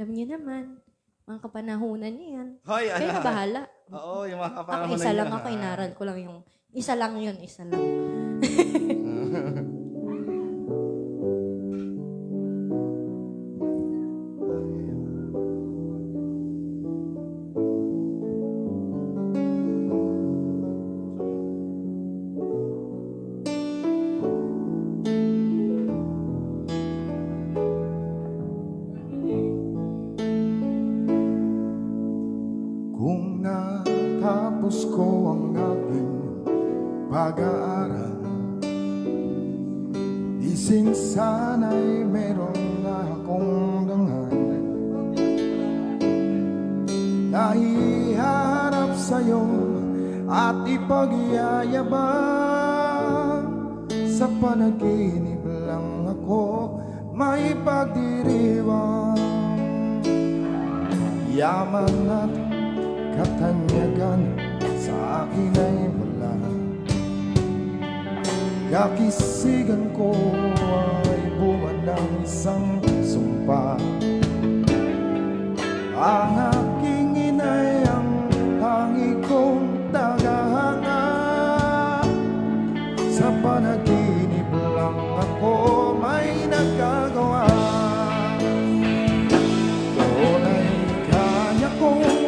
Alam niyo naman, mga kapanahunan niyo yan. Hoy, Kayo na bahala. Oo, yung mga Ako, kapanahon isa lang ako, inaral ko lang yung... Isa lang yun, isa lang. Kung natapos ko ang aking pag-aaral, ising sana'y meron na akong dangal na iharap sa'yo at ipagyayabang. Sa panaginip lang ako may pagdiriwang, yaman at katanyagan sa akin ay wala. Kakisigan ko ay bunga ng isang sumpa. Ang aking inay ang tangi kong tagahanga. Sa panaginip lang ako may nagkagawa. Doon ay kaya kong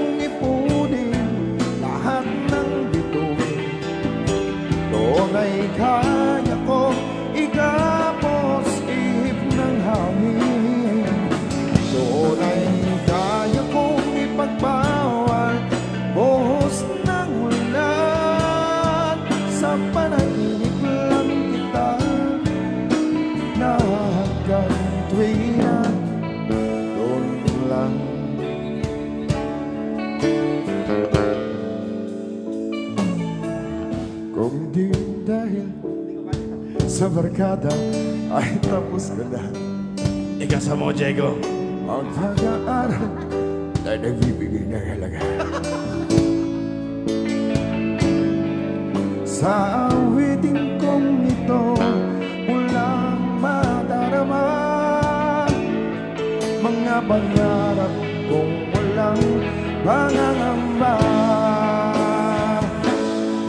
ay kaya ko igapos ihip ng hangin. Doon ay kaya kong ipagbawal buhos ng ulan. Sa panaginip lang kita na hanggang tuwina. Doon lang. Kung di dahil sa barkada ay tapos ka na. Ikasa mo, Diego. Ang pag-aaral na nagbibigay ng halaga. Sa awitin kong ito walang madarama, mga pangarap kong walang pangangamba.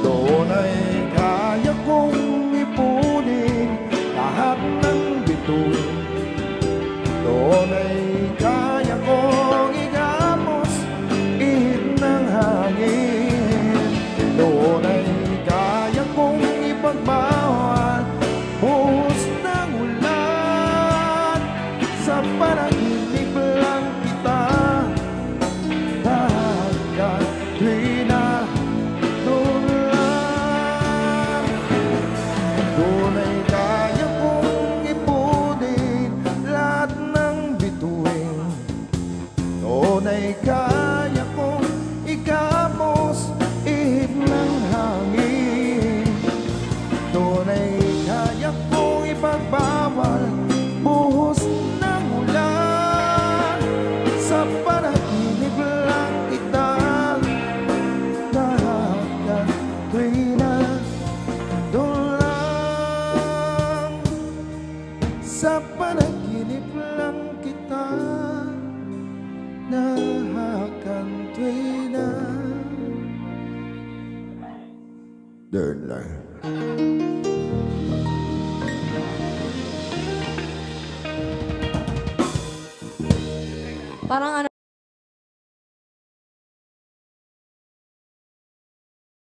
Doon ay kaya kong ipunin lahat ng bituin. Doon ay kaya kong igamos ihip ng hangin. Doon ay kaya kong ipagbawal buhos ng ulan. Sa panaginip lang kita hanggang tuwina. Doon ay kaya kong igamos ihip ng hangin. Doon ay kaya kong ipagbawal buhos ng ulan. Sa panaginip lang kita hanggang tuwina. Doon lang. Sa panaginip lang kita nakakantwina. Doon lang. Parang ano,